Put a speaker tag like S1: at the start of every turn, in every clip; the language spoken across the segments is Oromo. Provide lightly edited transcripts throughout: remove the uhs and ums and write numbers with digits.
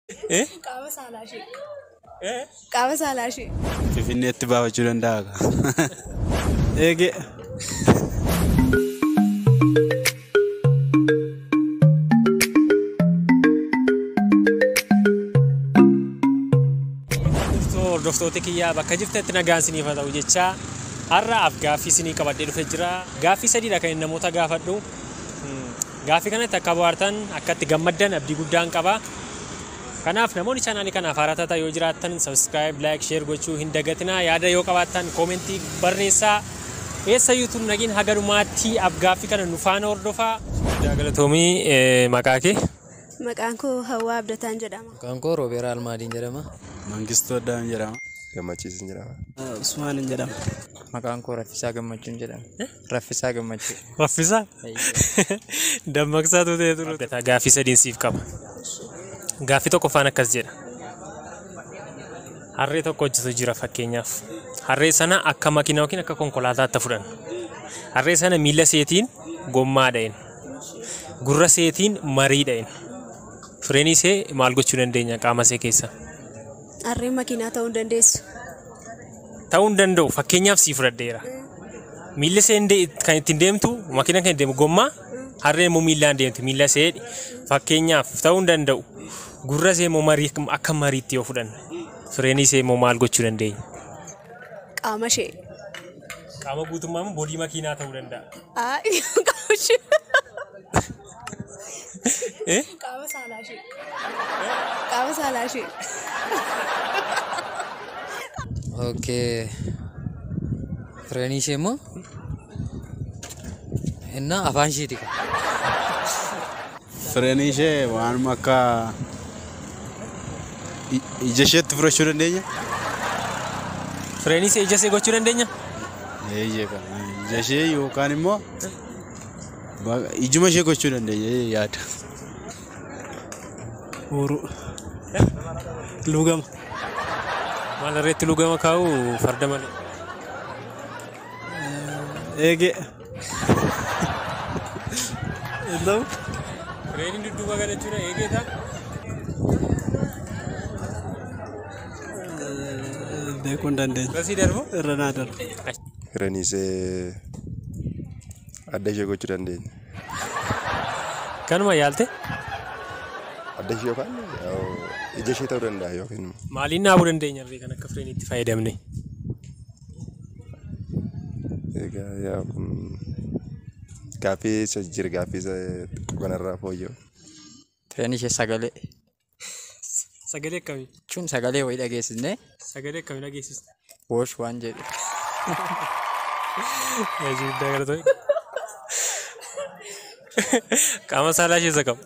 S1: Qaama saalaashee. Qaama saalaashee.
S2: Finfinneetti baafachuu danda'a. Eege.
S3: Hordoftoota kiyyaa bakka jirtetti nagaan isiniif haa ta'u jecha har'a Aff-Gaaffi isinii qabadhee dhufee jira. Gaaffii sadiidha kan namoota gaafadhu. Gaaffii kanatti akka bohaartan akka itti gammaddan abdii guddaan qaba. Kanaaf namoonni chaanaalii kanaaf haaraa ta'an yoo jiraattan subscribe, like, share gochuu hin dagatinaa. Yaada yoo qabaattan koomentii barreessaa. Eessa YouTube nagiin haga dhumaatti Aff-Gaaffi kana nu faana hordofaa. Galatoomii maqaa kee?
S1: Maqaan koo Hawwaa Abdataan jedhama.
S4: Maqaan koo Roobeeraa Almaadiin jedhama.
S2: Mangistuu Addaan jedhama.
S5: Gammachiisin jedhama.
S2: Usmaan jedhama.
S4: Maqaan koo Raffisaa Gammachuun jedhama. Raffisaa Gammachuu.
S3: Raffisaa? Dammaqsaatu ta'e turu. Gaaffii sadiin siif qaba. Gaaffii tokko faana akkas jedha. Harree tokko hojjetu jira fakkeenyaaf. Harree sana akka makiinaa yookiin akka konkolaataatti fudhan. Harree sana miila seetiin gommaa dha'een. Gurra seetiin marii dha'een. Freenii see maal gochuu dandeenya qaama see keessa?
S1: Harreen makiinaa ta'uu hin dandeessu.
S3: Ta'uu hin danda'u fakkeenyaaf sii fudhadheera. Miilli see kan ittiin deemtu makiinaan kan deemu gommaa harreen immoo miillaan deemtu miilla see fakkeenyaaf ta'uu hin danda'u. Gurra see immoo marii akka mariitti yoo fudhan Freenii see immoo maal gochuu dandeenya?
S1: Qaama ishee.
S3: Qaama guutummaa immoo boodii makiinaa ta'uu danda'a.
S1: Qaama ishee. Qaama saalaashee. Qaama saalaashee.
S4: Okay. Freenii ishee immoo innaa afaan isheeti.
S2: Freenii ishee waanuma akka ija isheetti fudhachuu dandeenya?
S3: Freenii ishee ija ishee gochuu dandeenya?
S2: Ija ishee yookaan immoo ijuma ishee gochuu dandeenya yaada.
S6: Uruu. Lugama.
S3: Maal irratti lugama kaa'u farda malee?
S6: Eege. Hello.
S3: Freenii dudduuba galachuudha eegee ta'a?
S6: Beekuu hin dandeenya.
S3: Rasii darbu?
S6: Irra naa darbu.
S5: Freenii ishee adda ishee gochuu dandeenya.
S3: Kanuma yaalte?
S5: Adda ishee yookaan ija ishee ta'uu danda'a yookiin
S3: maaliin dhaabuu dandeenya irree kan akka Freeniitti fayyadamne?
S5: egaa yaa gaaffii isa jira gaaffii isa kanarraa fooyya'u.
S4: Freenii ishee sagalee.
S3: Sagalee akkamii?
S4: Jechuun sagalee wayii dhageessisnee.
S3: Sagalee akkamii dhageessisne?
S4: Woosh waan jedhu.
S3: Eeji guddaa galatoomi. Qaama saalaa ishee isa qabu.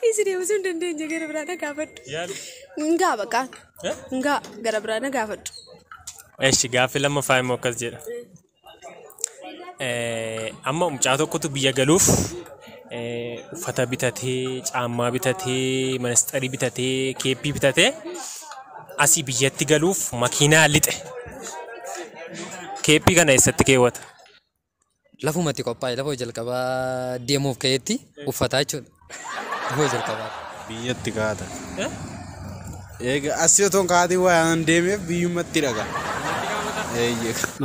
S1: Isi deemsuu hin dandeenya gara biraa gaafadhu.
S3: Yaali?
S1: Ngaa baqaan. Ngaa gara biraa gaafadhu.
S3: Eeshi gaaffii lammaffaa immoo akkas jedha. Amma mucaa tokkotu biyya galuuf uffata bitatee, caammaa bitatee, manasxarii bitatee, keeppii bitatee asii biyyatti galuuf makiinaa lixe. Keeppii kana eessatti keewwata?
S4: Lafumatti qophaa'e lafa jalqabaa deemuuf ka'eetti uffataa jechuudha. Lafa jalqabaa.
S2: Biyyatti kaata. Eega asii otoo hin kaatiin waan deemeef biyyumatti dhaga.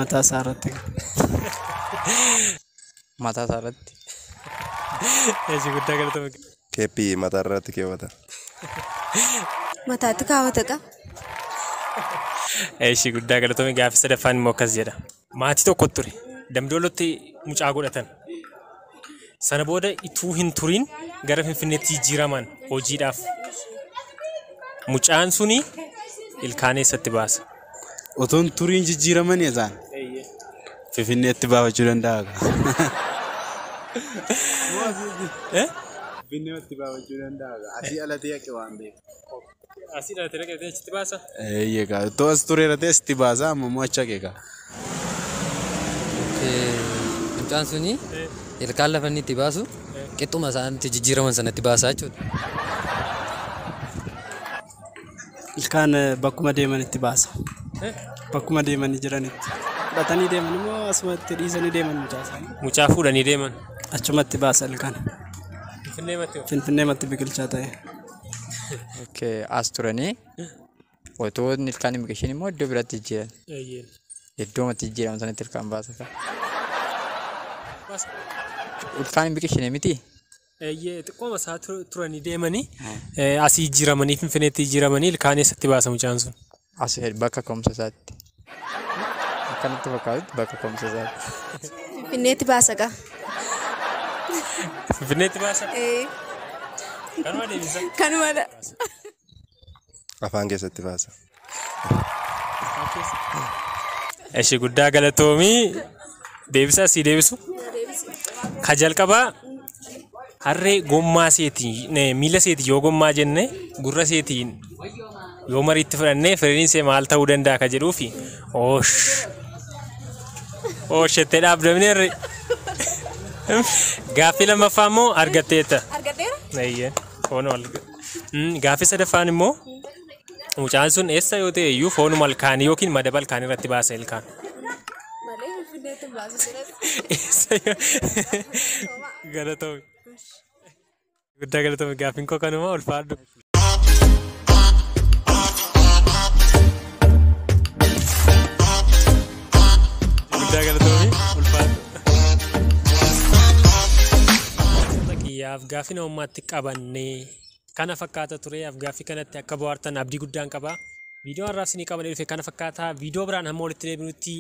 S6: Mataa isaa irratti.
S4: Mataa isaa irratti.
S3: Eeji guddaa galatoomi.
S5: Keeppii mataa irratti keewwata.
S1: Mataatti kaawwata qaba.
S3: Eeshi guddaa galatoomi. Gaaffii sadaffaan immoo akkas jedha. Maatii tokko ture. Damdoolotti mucaa godhatan. Sana booda ituu hin turin gara Finfinneetti jijjiiraman hojiidhaaf. Mucaan suni ilkaan eessatti baasa?
S2: Otoon turiin jijjiiraman isaan Finfinneetti baafachuu danda'a. Finfinneetti baafachuu danda'a. Asii alatee akka waan beeku.
S3: Asii alatee akka achitti baasa?
S2: Eeyyega. Otoo as tureeratee asitti baasa amma immoo achi hakeeka.
S4: Mucaan suni ilkaan lafa inni itti baasu qixxuma isaanitti jijjiiraman sanatti baasaa jechuudha.
S6: Ilkaan bakkuma deemanitti baasa. Bakkuma deemanii jiranitti. Fudhatanii deeman immoo asumatti dhiisanii deeman mucaa isaanii.
S3: Mucaa fuudhanii deeman?
S6: Achumatti baasa ilkaan. Finfinnee matti biqilchaa ta'e.
S7: Okay, as turanii otoo ilkaan hin biqilchin immoo iddoo biraatti jiran. Iddoo matti jiran sanatti ilkaan baasa ka. Ilkaan hin biqilchine miti?
S3: Xiqqooma isaa turanii deemanii asii jiramanii Finfinneetti jiramanii ilkaan eessatti baasamu caansuun.
S7: As bakka ka'umsa isaatti. Akkanatti fakkaatutti bakka ka'umsa isaatti.
S1: Finfinneetti baasa ka.
S3: Finfinneetti baasa? Kanuma deebisa?
S1: Kanumadha.
S5: Afaan keessatti baasa.
S3: Ishee guddaa galatoomii deebisa asii deebisu. Ka jalqabaa harree gommaa seetiin miila seetiin yoo gommaa jenne gurra seetiin yoo mariitti fudhannee firiin see maal ta'uu danda'a ka jedhuufi ooshette dhaabdamne harree. Gaaffii lammaffaa immoo argatteetta.
S1: Argaddeera?
S3: Foon wal. Gaaffii sadaffaan immoo mucaan sun eessa yoo ta'e iyyuu foonuma ilkaanii yookiin madaba ilkaanii irratti baasa ilkaan.
S1: Malee Finfinneetti baasa siras.
S3: Galatoomii. Guddaa galatoomii gaaffiin koo kanuma ulfaadhu. Guddaa galatoomii ulfaadhu. Aff-Gaaffii namummaatti qabannee kana fakkaata ture. Aff-Gaaffii kanatti akka bohaartan abdii guddaan qaba. Viidiyoo har'aaf isinii qabannee dhufe kana fakkaata. Viidiyoo biraan hamma walitti deebinutti